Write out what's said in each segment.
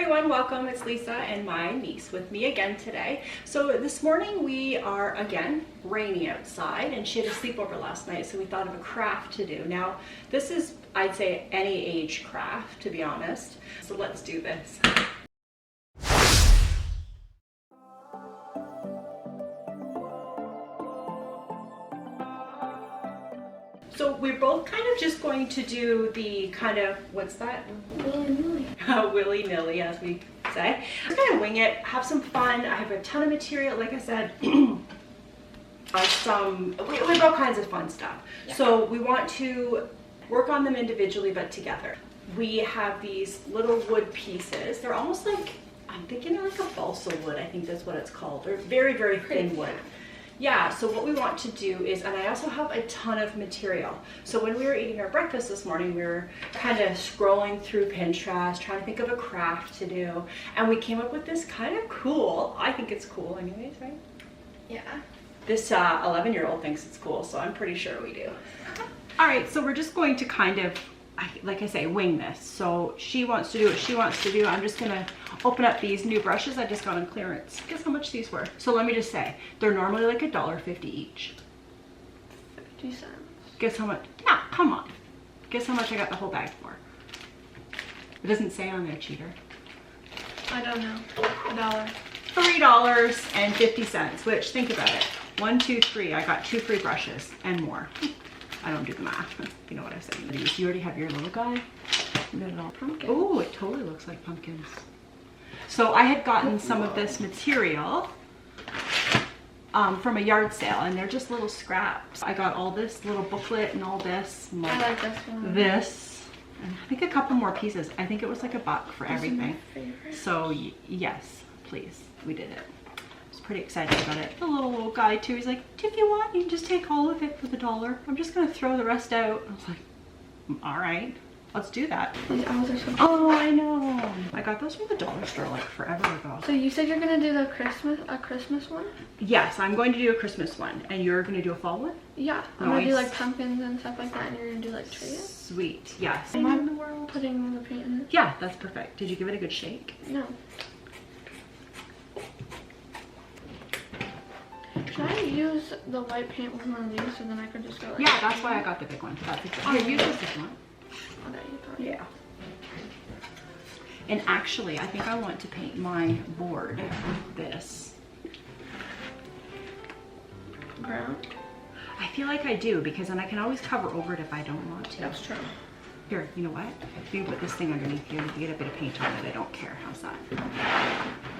everyone, welcome. It's Lisa and my niece with me again today. So this morning we are again rainy outside and she had a sleepover last night, so we thought of a craft to do. Now this is, I'd say, any age craft, to be honest. So let's do this. So we're both kind of just going to do the kind of, what's that? Willy-nilly. Willy-nilly, as we say. Just kind of wing it, have some fun. I have a ton of material, like I said, we have all kinds of fun stuff. Yeah. So we want to work on them individually, but together. We have these little wood pieces. They're almost like, I'm thinking they're like a balsa wood, I think that's what it's called. They're very, very thin wood. Yeah, so what we want to do is, and I also have a ton of material. So when we were eating our breakfast this morning, we were kind of scrolling through Pinterest, trying to think of a craft to do. And we came up with this kind of cool, I think it's cool anyways, right? Yeah. This 11-year-old thinks it's cool, so I'm pretty sure we do. All right, so we're just going to kind of, like I say, wing this. So she wants to do what she wants to do. I'm just gonna open up these new brushes I just got on clearance. Guess how much these were? So let me just say, they're normally like $1.50 each. 50 cents. Guess how much? No, come on. Guess how much I got the whole bag for? It doesn't say on there, cheater. I don't know. $1. $3.50, which, think about it. 1, 2, 3. I got 2 free brushes and more. I don't do the math, you know what I'm saying. You already have your little guy. You got it all pumpkin. Oh, it totally looks like pumpkins. So I had gotten some of this material from a yard sale, and they're just little scraps. I got all this little booklet and all this. And I like this one. This, and I think a couple more pieces. I think it was like $1 for everything. So yes, please, we did it. Pretty excited about it. The little guy too, he's like, if you want, you can just take all of it for $1. I'm just gonna throw the rest out. I was like, all right, let's do that. These owls are so Oh, I know. I got those from the dollar store like forever ago. So you said you're gonna do the Christmas one? Yes, I'm going to do a Christmas one, and you're gonna do a fall one? Yeah, I'm gonna do like pumpkins and stuff like that, and you're gonna do like trees. Sweet, yes. Am I putting the paint in it? Yeah, that's perfect. Did you give it a good shake? No. Should I use the white paint with one of these so then I could just go like... Yeah, that's why I got the big one. That's exactly. Here, use this if you want. Okay, yeah. And actually, I think I want to paint my board with this. Brown? I feel like I do, because then I can always cover over it if I don't want to. That's true. Here, you know what? If you put this thing underneath here, you get a bit of paint on it. I don't care. How's that?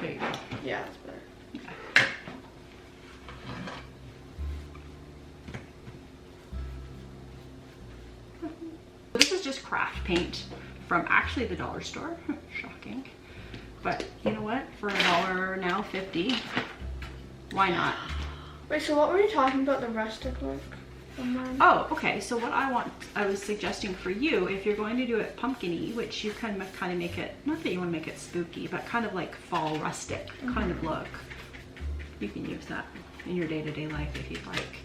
There you go. Yeah, that's better. Yeah. This is just craft paint from actually the dollar store. Shocking. But you know what? For $1 now, 50. Why not? Wait, so what were you talking about, the rustic look? Oh, okay. So what I was suggesting for you, if you're going to do it pumpkin-y, which you can kind of make it, not that you want to make it spooky, but kind of like fall rustic kind of look. You can use that in your day-to-day life if you'd like.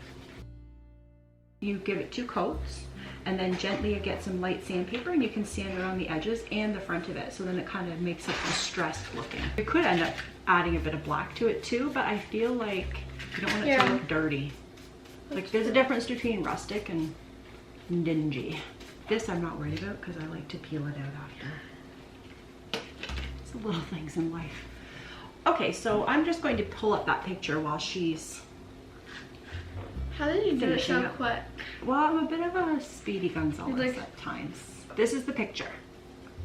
You give it 2 coats, and then gently get some light sandpaper, and you can sand around the edges and the front of it, so then it kind of makes it distressed looking. You could end up adding a bit of black to it too, but I feel like you don't want it to look dirty. Like there's a difference between rustic and dingy. This I'm not worried about because I like to peel it out after. It's the little things in life. Okay, so I'm just going to pull up that picture while she's... How did you do it so quick? Well, I'm a bit of a speedy Gonzalez at times. This is the picture.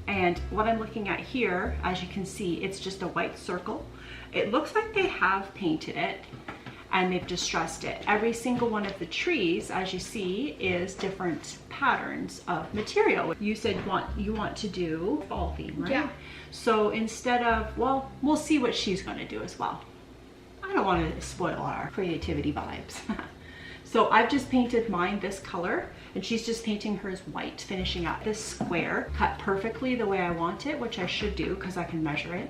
And what I'm looking at here, as you can see, it's just a white circle. It looks like they have painted it and they've distressed it. Every single one of the trees, as you see, is different patterns of material. You said you want to do fall theme, right? Yeah. So instead of, well, we'll see what she's gonna do as well. I don't want to spoil our creativity vibes. So I've just painted mine this color, and she's just painting hers white, finishing up this square, cut perfectly the way I want it, which I should do because I can measure it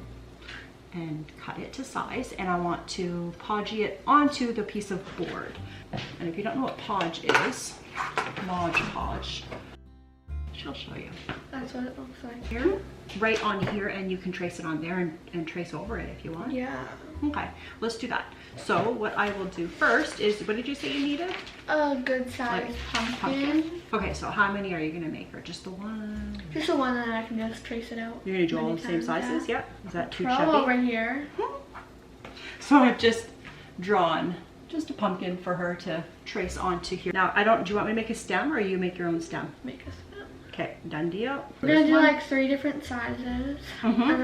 and cut it to size. And I want to podgy it onto the piece of board. And if you don't know what podge is, Mod Podge. She'll show you. That's what it looks like. Here, right on here, and you can trace it on there and trace over it if you want. Yeah. Okay, let's do that. So what I will do first is, what did you say you needed? A good sized pumpkin. Okay, so how many are you gonna make, or just the one? Just the one, and I can just trace it out. You're gonna do all the same sizes? Yeah. Yep. Is that too Throw chubby? over here. So I've just drawn just a pumpkin for her to trace onto here. Now, do you want me to make a stem, or you make your own stem? Make a stem. Okay, done deal. We're gonna do like 3 different sizes, Mhm. and then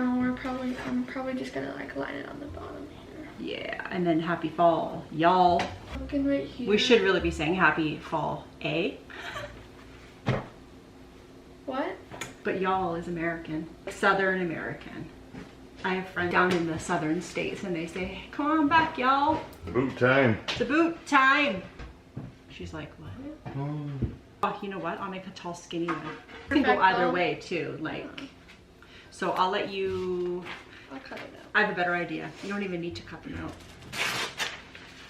I'm probably just gonna like line it on the bottom here. Yeah, and then happy fall, y'all. Pumpkin right here. We should really be saying happy fall, eh? What? But y'all is American, Southern American. I have friends down in the southern states, and they say, come on back, y'all. Boot time. It's a boot time. She's like, what? Oh, you know what? I'll make a tall, skinny one. It can go either way too, like. So I'll let you. I'll cut it out. I have a better idea. You don't even need to cut them out.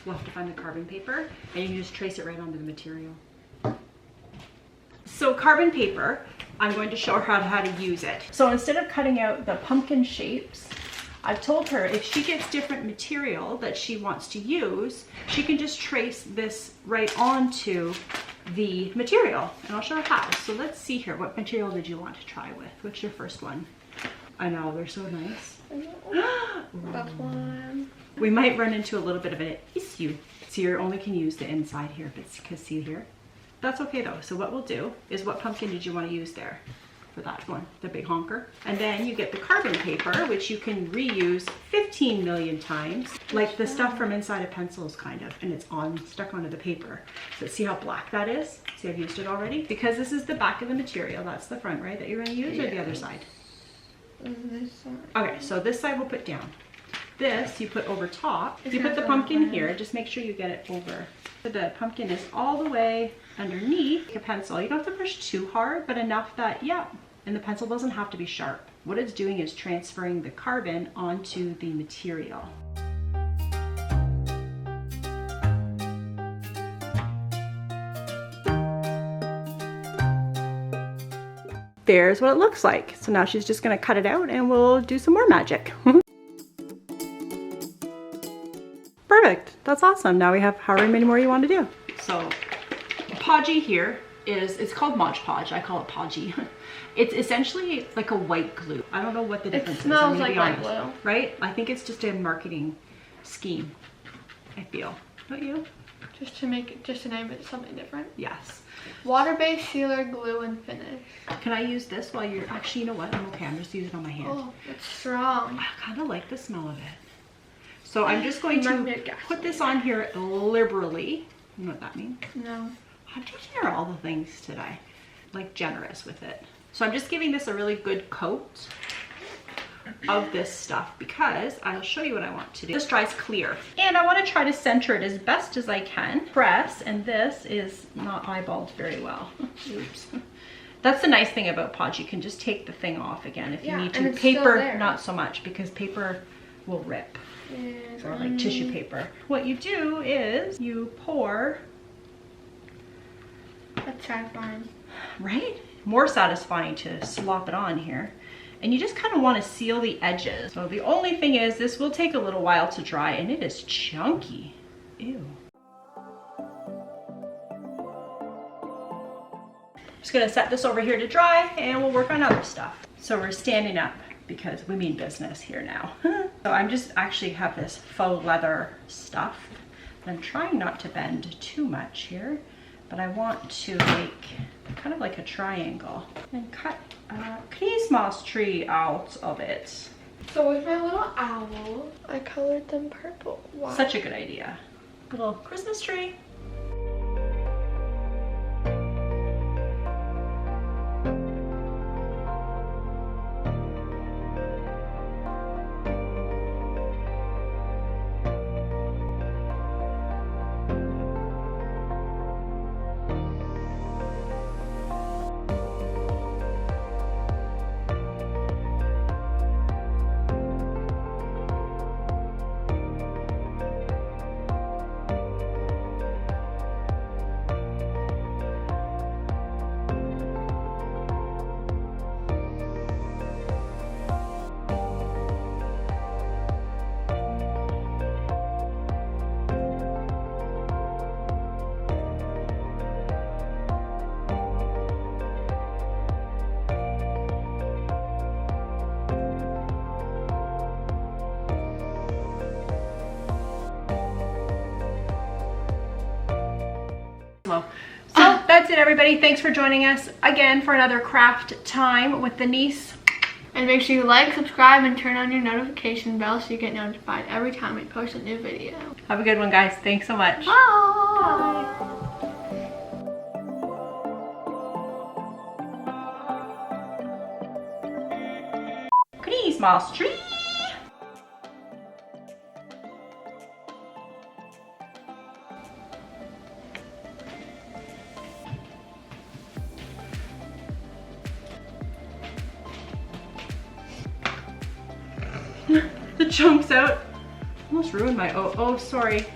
We'll have to find the carbon paper, and you can just trace it right onto the material. So carbon paper, I'm going to show her how to use it. So instead of cutting out the pumpkin shapes, I've told her if she gets different material that she wants to use, she can just trace this right onto the material, and I'll show her how. So let's see here. What material did you want to try with? What's your first one? I know, they're so nice. That's one. We might run into a little bit of an issue. So you only can use the inside here, but because see here? That's okay though. So what we'll do is, what pumpkin did you want to use there for that one? The big honker. And then you get the carbon paper, which you can reuse 15 million times. Like the stuff from inside of pencils kind of, and it's stuck onto the paper. So see how black that is? See, I've used it already. Because this is the back of the material. That's the front, right? That you're going to use, or the other side? This side. Okay, so this side we'll put down. This you put over top. It's You put the not pumpkin over. here, just make sure you get it over. So the pumpkin is all the way underneath a pencil. You don't have to push too hard, but enough that, yeah, and the pencil doesn't have to be sharp. What it's doing is transferring the carbon onto the material. There's what it looks like. So now she's just gonna cut it out, and we'll do some more magic. Perfect, that's awesome. Now we have however many more you want to do. So Podgy here it's called Mod Podge. I call it Podgy. It's essentially like a white glue. I don't know what the difference is. It smells like be white honest, glue. right? I think it's just a marketing scheme, I feel. Don't you? Just to name it something different. Yes. Water-based sealer, glue, and finish. Can I use this while you're, actually, you know what? I'm okay, I'm just using it on my hand. Oh, it's strong. I kind of like the smell of it. So I'm just going Remind me to of gas. put this on here liberally. You know what that means? No. I'm teaching her all the things today. Like generous with it. So I'm just giving this a really good coat of this stuff, because I'll show you what I want to do. This dries clear, and I want to try to center it as best as I can. Press, and this is not eyeballed very well. Oops. That's the nice thing about Podge. You can just take the thing off again if you Yeah, need and to. it's still Paper, there. not so much, because paper will rip. Yes, Or like tissue paper. What you do is you pour, That's satisfying. right? More satisfying to slop it on here. And you just kind of want to seal the edges. So the only thing is, this will take a little while to dry, and it is chunky. Ew. Just gonna set this over here to dry, and we'll work on other stuff. So we're standing up because we mean business here now. So I'm just actually have this faux leather stuff. I'm trying not to bend too much here, but I want to make kind of like a triangle and cut a Christmas tree out of it. So with my little owl, I colored them purple. Wow. Such a good idea. Little Christmas tree. low. So that's it, everybody. Thanks for joining us again for another craft time with Denise. And make sure you like, subscribe, and turn on your notification bell so you get notified every time we post a new video. Have a good one, guys. Thanks so much. Bye. Christmas tree. The chunks out. Almost ruined my oh sorry.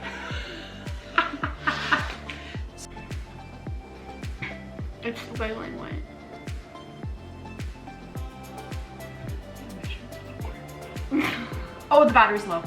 It's wiggling wet. Oh, the battery's low.